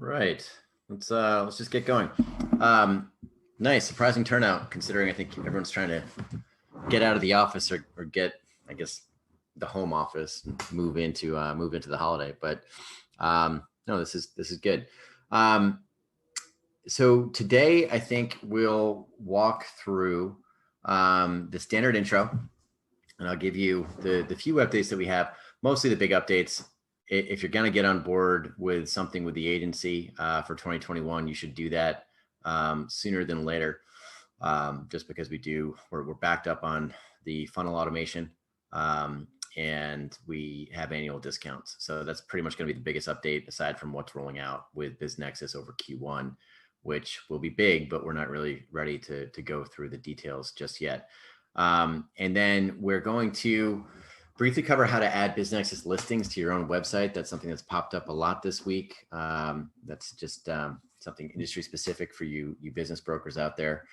Right. Let's just get going. Nice, surprising turnout considering I think everyone's trying to get out of the office or get, I guess, the home office, move into the holiday. But no, this is good. So today I think we'll walk through the standard intro, and I'll give you the few updates that we have, mostly the big updates. If you're going to get on board with something with the agency for 2021, you should do that sooner than later, just because we're backed up on the funnel automation, and we have annual discounts. So that's pretty much going to be the biggest update aside from what's rolling out with BizNexus over Q1, which will be big, but we're not really ready to go through the details just yet. And then we're going to briefly cover how to add BizNexus listings to your own website. That's something that's popped up a lot this week. That's just something industry specific for you business brokers out there.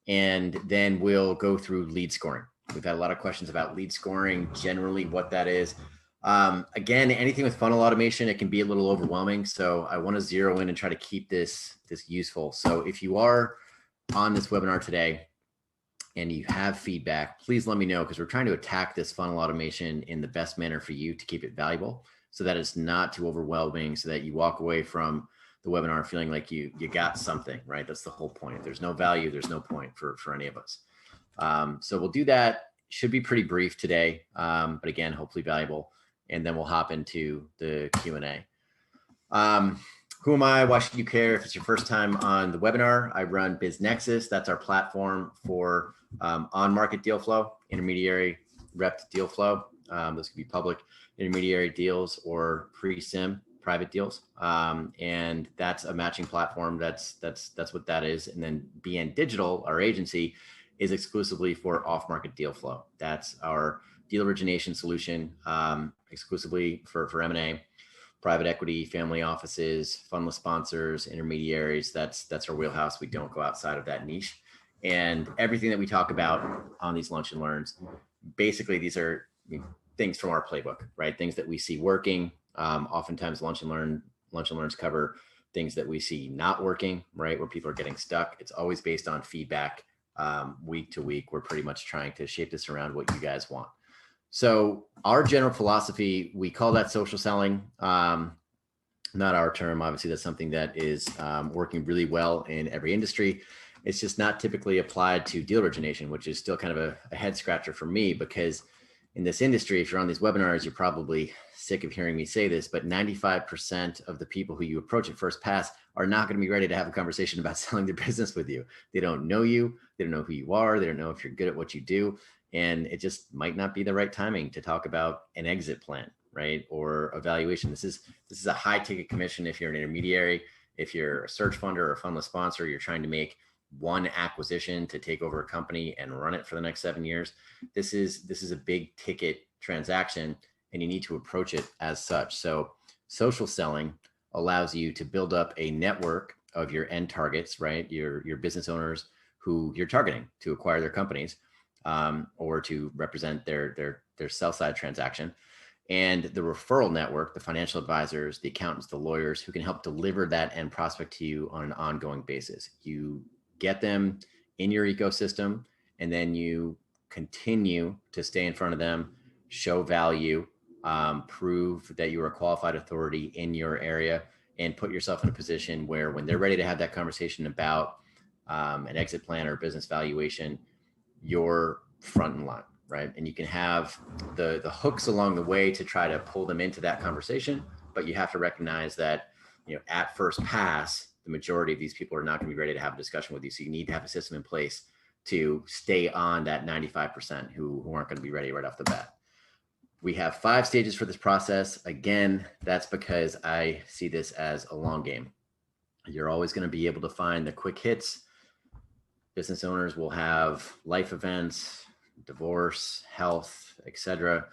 And then we'll go through lead scoring. We've had a lot of questions about lead scoring, generally what that is. Again, anything with funnel automation, it can be a little overwhelming. So I want to zero in and try to keep this useful. So if you are on this webinar today and you have feedback, please let me know, because we're trying to attack this funnel automation in the best manner for you to keep it valuable, so that it's not too overwhelming, so that you walk away from the webinar feeling like you got something, right? That's the whole point. If there's no value, there's no point for any of us. So we'll do that. Should be pretty brief today, but again, hopefully valuable. And then we'll hop into the Q&A. Who am I? Why should you care? If it's your first time on the webinar, I run BizNexus. That's our platform for on-market deal flow, intermediary rep deal flow. Those could be public intermediary deals or pre-sim private deals. And that's a matching platform. That's what that is. And then BN.Digital, our agency, is exclusively for off-market deal flow. That's our deal origination solution, exclusively for M&A, private equity, family offices, fundless sponsors, intermediaries. That's our wheelhouse. We don't go outside of that niche. And everything that we talk about on these lunch and learns, basically these are things from our playbook, right? Things that we see working. Oftentimes lunch and learns cover things that we see not working, right? Where people are getting stuck. It's always based on feedback. Week to week, we're pretty much trying to shape this around what you guys want. So our general philosophy, we call that social selling. Not our term. Obviously, that's something that is working really well in every industry. It's just not typically applied to deal origination, which is still kind of a head scratcher for me, because in this industry, if you're on these webinars, you're probably sick of hearing me say this, but 95% of the people who you approach at first pass are not going to be ready to have a conversation about selling their business with you. They don't know you. They don't know who you are. They don't know if you're good at what you do. And it just might not be the right timing to talk about an exit plan, right? Or a valuation. This is a high ticket commission. If you're an intermediary, if you're a search funder or a fundless sponsor, you're trying to make one acquisition to take over a company and run it for the next 7 years. This is a big ticket transaction, and you need to approach it as such. So social selling allows you to build up a network of your end targets, right? Your business owners who you're targeting to acquire their companies, or to represent their sell side transaction, and the referral network, the financial advisors, the accountants, the lawyers who can help deliver that end prospect to you on an ongoing basis. You get them in your ecosystem, and then you continue to stay in front of them, show value, prove that you are a qualified authority in your area, and put yourself in a position where when they're ready to have that conversation about an exit plan or business valuation, you're front in line, right? And you can have the hooks along the way to try to pull them into that conversation, but you have to recognize that, at first pass, the majority of these people are not going to be ready to have a discussion with you. So you need to have a system in place to stay on that 95% who aren't going to be ready right off the bat. We have 5 stages for this process. Again, that's because I see this as a long game. You're always going to be able to find the quick hits. Business owners will have life events, divorce, health, etc.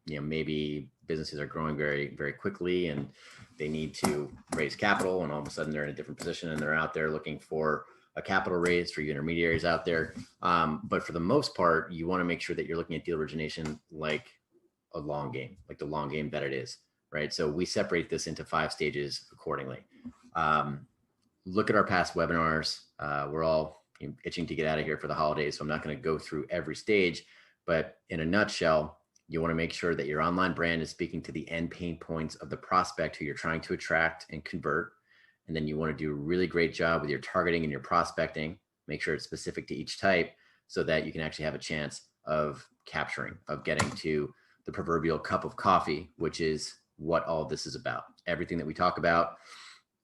Maybe businesses are growing very, very quickly and they need to raise capital, and all of a sudden they're in a different position and they're out there looking for a capital raise for you intermediaries out there. But for the most part, you want to make sure that you're looking at deal origination like a long game, like the long game that it is. right? So we separate this into 5 stages accordingly. Look at our past webinars. We're all itching to get out of here for the holidays, so I'm not going to go through every stage, but in a nutshell, you want to make sure that your online brand is speaking to the end pain points of the prospect who you're trying to attract and convert. And then you want to do a really great job with your targeting and your prospecting. Make sure it's specific to each type so that you can actually have a chance of capturing, of getting to the proverbial cup of coffee, which is what all of this is about. Everything that we talk about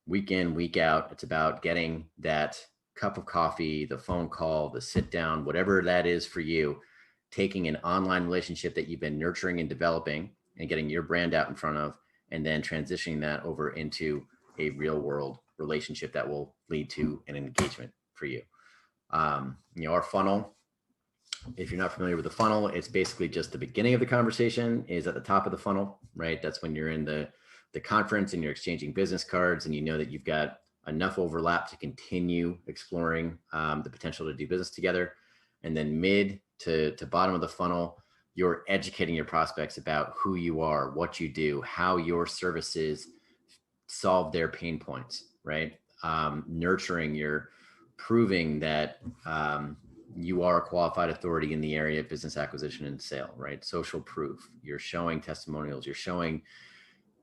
week in, week out, it's about getting that cup of coffee, the phone call, the sit down, whatever that is for you, taking an online relationship that you've been nurturing and developing and getting your brand out in front of, and then transitioning that over into a real world relationship that will lead to an engagement for you. Our funnel, if you're not familiar with the funnel, it's basically just the beginning of the conversation is at the top of the funnel, right? That's when you're in the conference and you're exchanging business cards and you know that you've got enough overlap to continue exploring the potential to do business together. And then mid to bottom of the funnel, you're educating your prospects about who you are, what you do, how your services solve their pain points, right? Nurturing, you're proving that you are a qualified authority in the area of business acquisition and sale, right? Social proof. You're showing testimonials. You're showing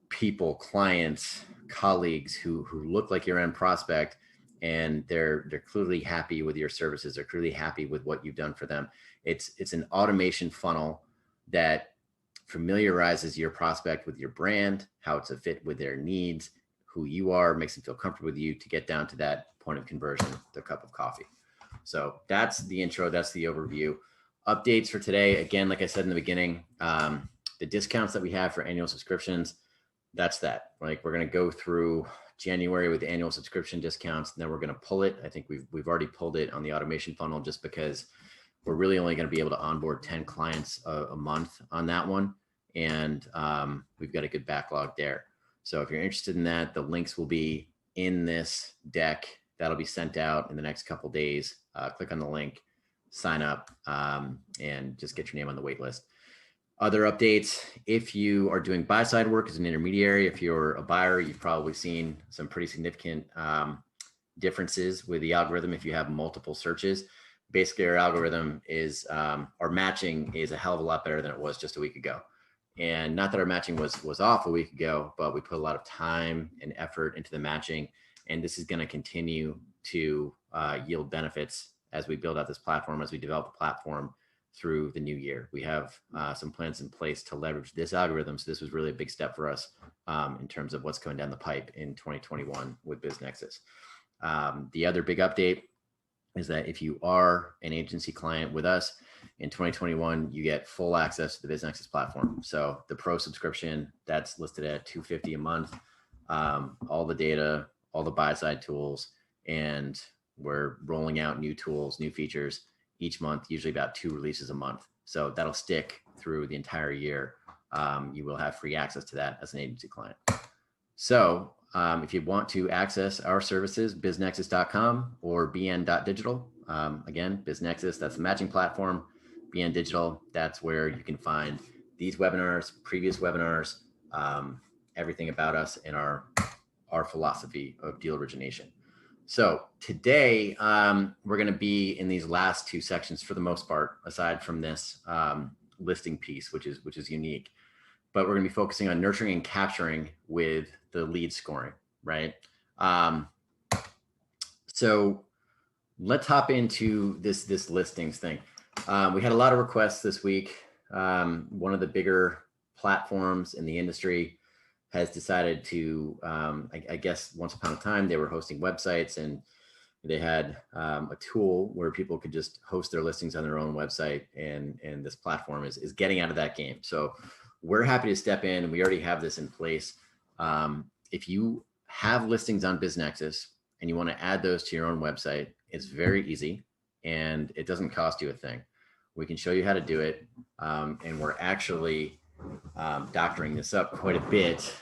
people, clients, colleagues who look like your end prospect, and they're clearly happy with your services. They're clearly happy with what you've done for them. It's an automation funnel that familiarizes your prospect with your brand, how it's a fit with their needs, who you are, makes them feel comfortable with you to get down to that point of conversion, the cup of coffee. So that's the intro. That's the overview. Updates for today. Again, like I said in the beginning, the discounts that we have for annual subscriptions, that's that. Like we're going to go through January with the annual subscription discounts, and then we're going to pull it. I think we've already pulled it on the automation funnel just because we're really only going to be able to onboard 10 clients a month on that one. And we've got a good backlog there. So if you're interested in that, the links will be in this deck. That'll be sent out in the next couple of days. Click on the link, sign up, and just get your name on the wait list. Other updates, if you are doing buy-side work as an intermediary, if you're a buyer, you've probably seen some pretty significant differences with the algorithm if you have multiple searches. Basically, our algorithm is, our matching is a hell of a lot better than it was just a week ago. And not that our matching was off a week ago, but we put a lot of time and effort into the matching. And this is going to continue to yield benefits as we build out this platform, as we develop the platform through the new year. We have some plans in place to leverage this algorithm. So this was really a big step for us in terms of what's going down the pipe in 2021 with BizNexus. The other big update is that if you are an agency client with us in 2021, you get full access to the BizNexus platform. So the pro subscription, that's listed at $250 a month, all the data, all the buy-side tools, and we're rolling out new tools, new features each month, usually about 2 releases a month. So that'll stick through the entire year. You will have free access to that as an agency client. So if you want to access our services, biznexus.com or BN.Digital. Again, BizNexus, that's the matching platform. BN.Digital, that's where you can find these webinars, previous webinars, everything about us and our philosophy of deal origination. So today, we're going to be in these last 2 sections for the most part, aside from this listing piece, which is unique. But we're going to be focusing on nurturing and capturing with the lead scoring, right? So let's hop into this listings thing. We had a lot of requests this week. One of the bigger platforms in the industry has decided to, I guess once upon a time, they were hosting websites and they had a tool where people could just host their listings on their own website, and this platform is getting out of that game. So we're happy to step in, and we already have this in place. If you have listings on BizNexus and you want to add those to your own website, it's very easy and it doesn't cost you a thing. We can show you how to do it. And we're actually doctoring this up quite a bit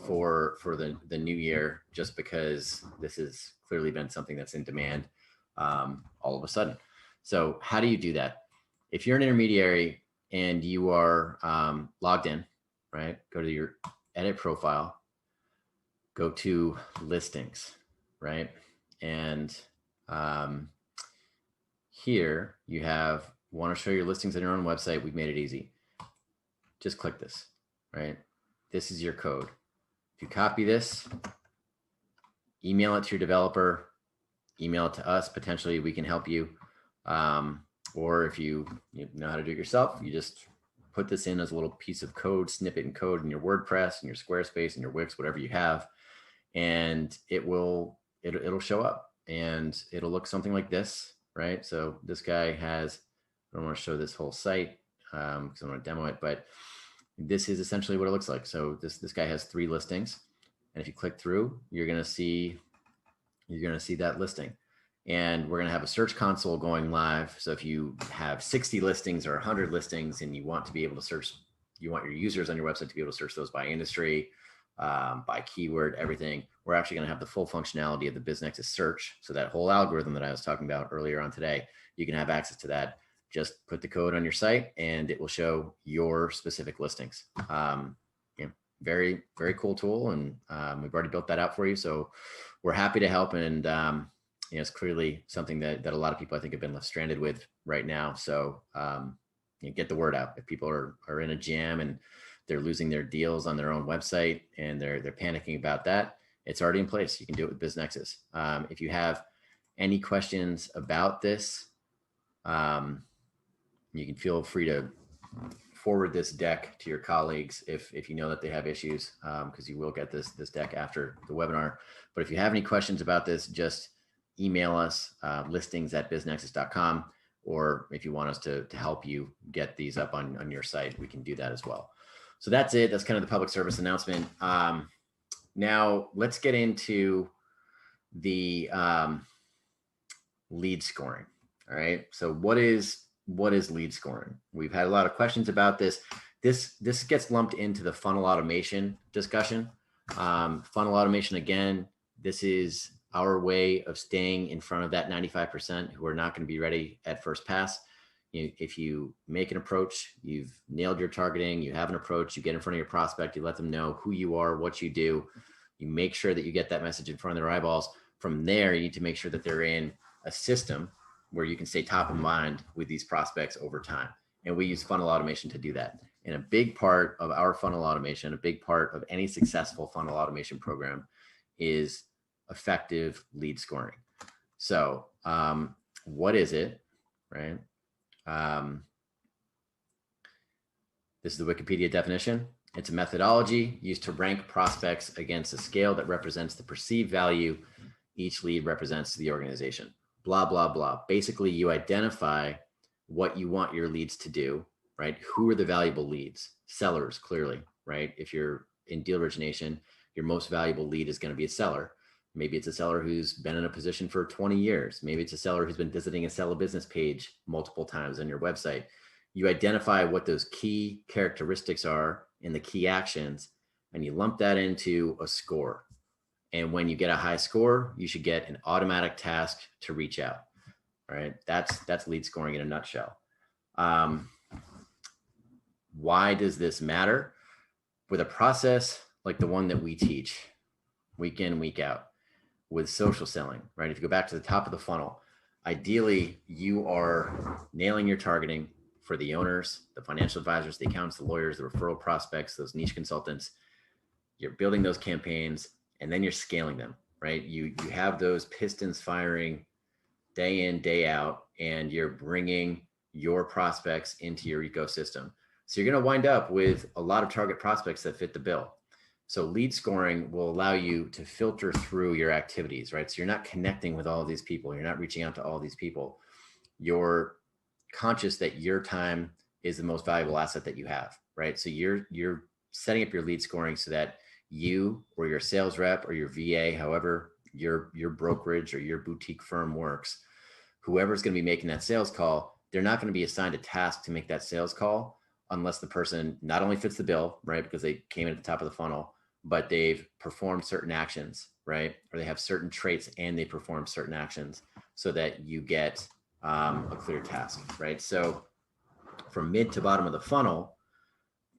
for the new year, just because this has clearly been something that's in demand all of a sudden. So how do you do that? If you're an intermediary and you are logged in, right? Go to your edit profile, go to listings, right? And here you want to show your listings on your own website. We've made it easy. Just click this, right? This is your code. If you copy this, email it to your developer, email it to us. Potentially we can help you. Or if you know how to do it yourself, you just put this in as a little piece of code, snippet in code in your WordPress and your Squarespace and your Wix, whatever you have, and it'll show up and it'll look something like this, right? So this guy has, I don't want to show this whole site because I want to demo it, but this is essentially what it looks like. So this guy has 3 listings, and if you click through, you're gonna see that listing. And we're going to have a search console going live. So if you have 60 listings or 100 listings and you want to be able to search, you want your users on your website to be able to search those by industry, by keyword, everything, we're actually going to have the full functionality of the BizNexus search. So that whole algorithm that I was talking about earlier on today, you can have access to that. Just put the code on your site and it will show your specific listings. Very, very cool tool. And we've already built that out for you. So we're happy to help. And it's clearly something that a lot of people I think have been left stranded with right now. So get the word out. If people are in a jam and they're losing their deals on their own website and they're panicking about that, it's already in place. You can do it with BizNexus. If you have any questions about this, you can feel free to forward this deck to your colleagues if you know that they have issues, because you will get this deck after the webinar. But if you have any questions about this, just email us, listings@biznexus.com, or if you want us to help you get these up on your site, we can do that as well. So that's it. That's kind of the public service announcement. Now let's get into the lead scoring. All right. So what is lead scoring? We've had a lot of questions about this. This gets lumped into the funnel automation discussion. Funnel automation, again, this is our way of staying in front of that 95% who are not going to be ready at first pass. If you make an approach, you've nailed your targeting, you have an approach, you get in front of your prospect, you let them know who you are, what you do, you make sure that you get that message in front of their eyeballs. From there, you need to make sure that they're in a system where you can stay top of mind with these prospects over time. And we use funnel automation to do that. And a big part of our funnel automation, a big part of any successful funnel automation program is effective lead scoring. So what is it, right? This is the Wikipedia definition. It's a methodology used to rank prospects against a scale that represents the perceived value each lead represents to the organization. Blah, blah, blah. Basically, you identify what you want your leads to do, right? Who are the valuable leads? Sellers, clearly, right? If you're in deal origination, your most valuable lead is going to be a seller. Maybe it's a seller who's been in a position for 20 years. Maybe it's a seller who's been visiting a sell a business page multiple times on your website. You identify what those key characteristics are in the key actions, and you lump that into a score. And when you get a high score, you should get an automatic task to reach out. All right, that's lead scoring in a nutshell. Why does this matter? With a process like the one that we teach, week in, week out, with social selling, right? If you go back to the top of the funnel, ideally you are nailing your targeting for the owners, the financial advisors, the accountants, the lawyers, the referral prospects, those niche consultants. You're building those campaigns and then you're scaling them, right? You have those pistons firing day in, day out, and you're bringing your prospects into your ecosystem. So you're going to wind up with a lot of target prospects that fit the bill. So lead scoring will allow you to filter through your activities, right? So you're not connecting with all of these people. You're not reaching out to all these people. You're conscious that your time is the most valuable asset that you have, right? So you're setting up your lead scoring so that you or your sales rep or your VA, however your brokerage or your boutique firm works, whoever's going to be making that sales call, they're not going to be assigned a task to make that sales call unless the person not only fits the bill, right? Because they came in at the top of the funnel, but they've performed certain actions, right? Or they have certain traits and they perform certain actions so that you get a clear task, right? So from mid to bottom of the funnel,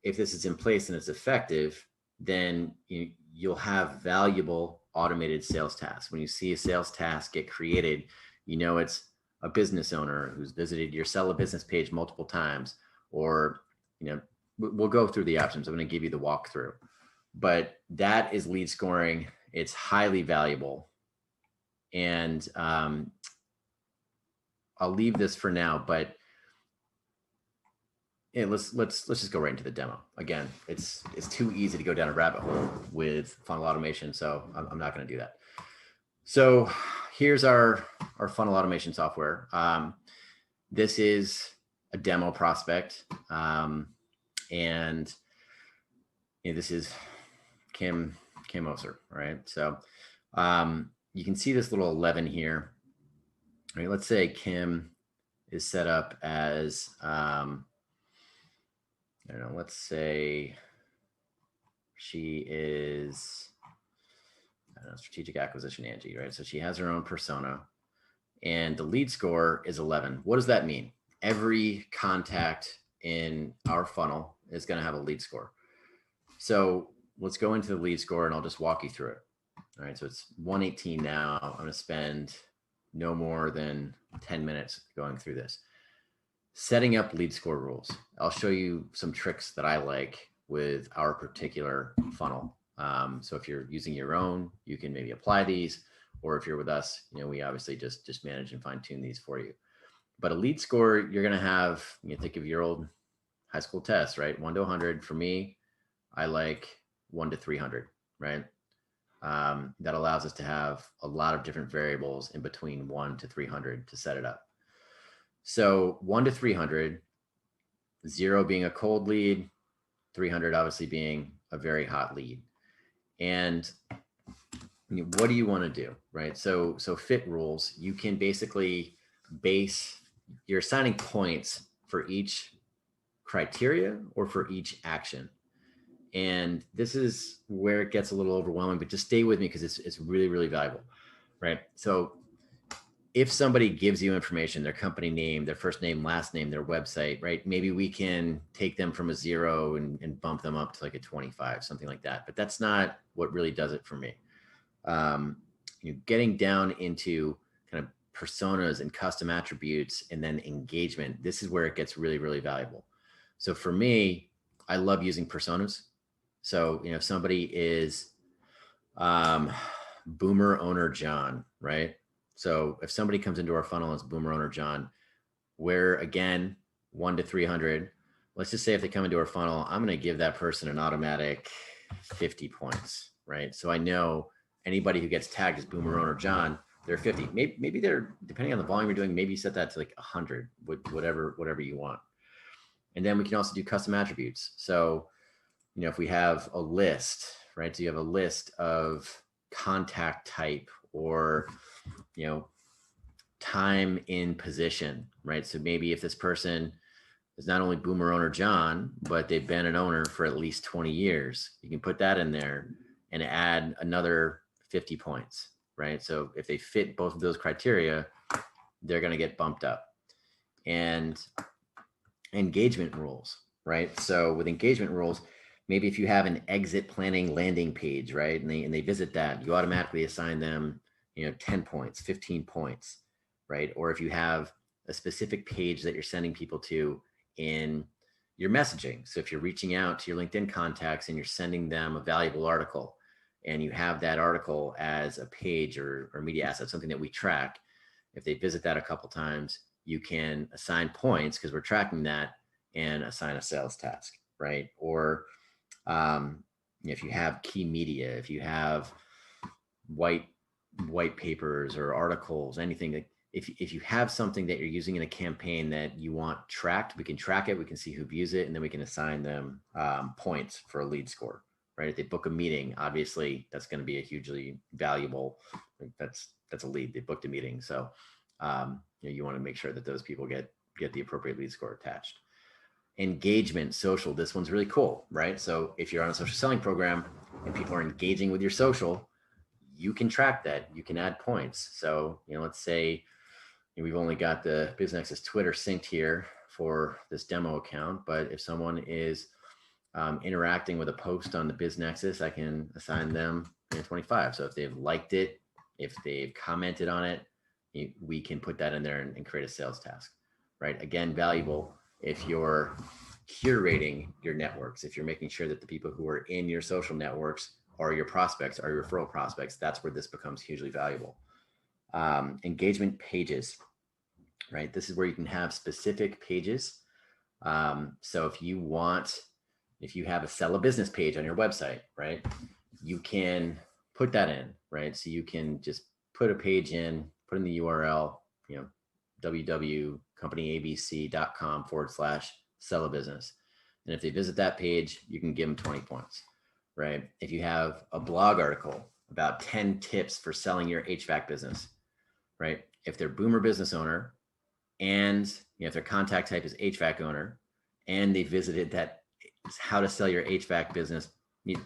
if this is in place and it's effective, then you'll have valuable automated sales tasks. When you see a sales task get created, it's a business owner who's visited your sell a business page multiple times, or, we'll go through the options. I'm going to give you the walkthrough, but that is lead scoring. It's highly valuable. And I'll leave this for now, but let's just go right into the demo. Again, it's too easy to go down a rabbit hole with funnel automation, so I'm not going to do that. So here's our funnel automation software. This is a demo prospect, and this is Kim Oser, right? So you can see this little 11 here. All right, let's say Kim is set up as I don't know, let's say she is, I don't know, strategic acquisition Angie, right? So she has her own persona, and the lead score is 11. What does that mean? Every contact in our funnel is going to have a lead score. So let's go into the lead score and I'll just walk you through it. All right, so it's 118 now. I'm going to spend no more than 10 minutes going through this. Setting up lead score rules. I'll show you some tricks that I like with our particular funnel. So if you're using your own, you can maybe apply these, or if you're with us, we obviously just manage and fine tune these for you. But a lead score, you're going to have, think of your old high school test, right? 1 to 100. For me, I like 1 to 300, right? That allows us to have a lot of different variables in between 1 to 300 to set it up. So 1 to 300, 0 being a cold lead, 300 obviously being a very hot lead. And what do you want to do, right? So fit rules, you can basically you're assigning points for each criteria or for each action. And this is where it gets a little overwhelming, but just stay with me because it's really, really valuable, right? So if somebody gives you information, their company name, their first name, last name, their website, right? Maybe we can take them from a 0 and bump them up to like a 25, something like that. But that's not what really does it for me. Getting down into kind of personas and custom attributes and then engagement, this is where it gets really, really valuable. So for me, I love using personas. So, if somebody is Boomer Owner John, right? So if somebody comes into our funnel as Boomer Owner John, we're again 1 to 300. Let's just say if they come into our funnel, I'm going to give that person an automatic 50 points, right? So I know anybody who gets tagged as Boomer Owner John, they're 50. Maybe they're, depending on the volume you're doing, maybe set that to like 100, whatever you want. And then we can also do custom attributes. So, if we have a list, right? So you have a list of contact type or, time in position, right? So maybe if this person is not only Boomer Owner John, but they've been an owner for at least 20 years, you can put that in there and add another 50 points, right? So if they fit both of those criteria, they're going to get bumped up. And engagement rules, right? So with engagement rules, maybe if you have an exit planning landing page, right? And they visit that, you automatically assign them, 10 points, 15 points, right? Or if you have a specific page that you're sending people to in your messaging. So if you're reaching out to your LinkedIn contacts and you're sending them a valuable article and you have that article as a page or media asset, something that we track, if they visit that a couple times, you can assign points because we're tracking that and assign a sales task, right? Or if you have key media, if you have white papers or articles, anything, if you have something that you're using in a campaign that you want tracked, we can track it, we can see who views it, and then we can assign them points for a lead score, right? If they book a meeting, obviously that's going to be a hugely valuable, that's a lead, they booked a meeting. So you want to make sure that those people get the appropriate lead score attached. Engagement, social, this one's really cool, right? So if you're on a social selling program and people are engaging with your social, you can track that, you can add points. So, let's say we've only got the BizNexus Twitter synced here for this demo account, but if someone is interacting with a post on the BizNexus, I can assign them 25. So if they've liked it, if they've commented on it, we can put that in there and create a sales task, right? Again, valuable if you're curating your networks, if you're making sure that the people who are in your social networks are your prospects, are your referral prospects, that's where this becomes hugely valuable. Engagement pages, right? This is where you can have specific pages. So if you have a sell a business page on your website, right, you can put that in, right? So you can just put a page in, put in the URL, www.companyabc.com/sell a business. And if they visit that page, you can give them 20 points, right? If you have a blog article about 10 tips for selling your HVAC business, right? If they're boomer business owner and if their contact type is HVAC owner and they visited that how to sell your HVAC business,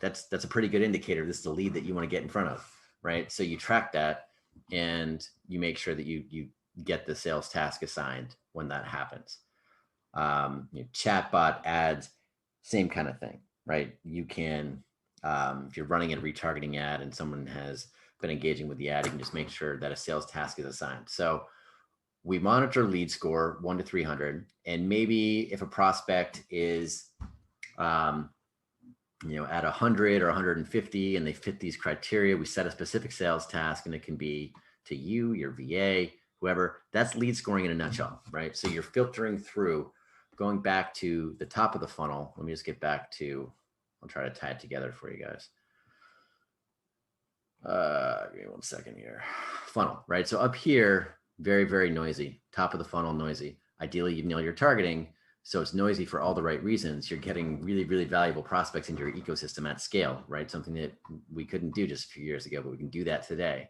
that's a pretty good indicator. This is a lead that you want to get in front of, right? So you track that and you make sure that you get the sales task assigned when that happens. Chatbot ads, same kind of thing, right? You can, if you're running a retargeting ad and someone has been engaging with the ad, you can just make sure that a sales task is assigned. So we monitor lead score 1 to 300, and maybe if a prospect is, at 100 or 150, and they fit these criteria, we set a specific sales task, and it can be to you, your VA, whoever. That's lead scoring in a nutshell, right? So you're filtering through, going back to the top of the funnel. Let me just get back to, I'll try to tie it together for you guys. Give me 1 second here. Funnel, right? So up here, very, very noisy. Top of the funnel, noisy. Ideally, you nail your targeting. So it's noisy for all the right reasons. You're getting really, really valuable prospects into your ecosystem at scale, right? Something that we couldn't do just a few years ago, but we can do that today.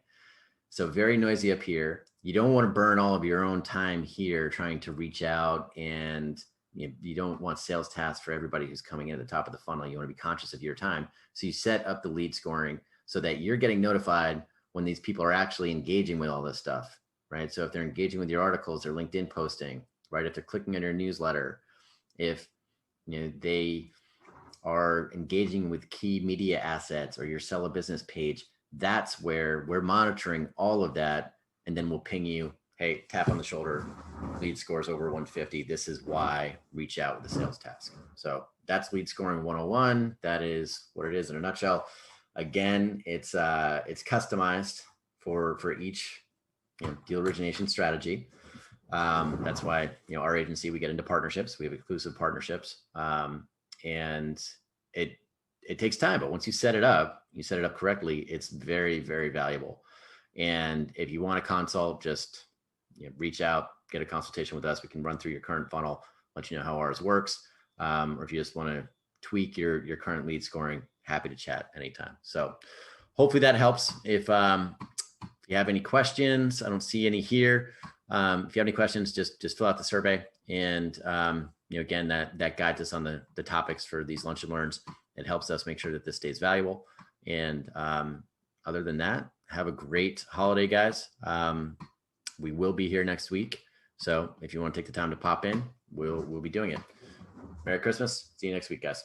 So very noisy up here. You don't want to burn all of your own time here trying to reach out, and you don't want sales tasks for everybody who's coming in at the top of the funnel. You want to be conscious of your time. So you set up the lead scoring so that you're getting notified when these people are actually engaging with all this stuff, right? So if they're engaging with your articles, their LinkedIn posting, right? If they're clicking on your newsletter, if they are engaging with key media assets or your sell a business page, that's where we're monitoring all of that. And then we'll ping you, hey, tap on the shoulder, lead scores over 150. This is why, reach out with a sales task. So that's lead scoring 101. That is what it is in a nutshell. Again, it's customized for each deal origination strategy. That's why, our agency, we get into partnerships. We have exclusive partnerships. And it takes time, but once you set it up correctly, it's very, very valuable. And if you want a consult, just reach out, get a consultation with us. We can run through your current funnel, let you know how ours works. Or if you just want to tweak your current lead scoring, happy to chat anytime. So hopefully that helps. If you have any questions, I don't see any here. If you have any questions, just fill out the survey. And again, that guides us on the topics for these lunch and learns. It helps us make sure that this stays valuable. And other than that, have a great holiday, guys. We will be here next week. So if you want to take the time to pop in, we'll be doing it. Merry Christmas. See you next week, guys.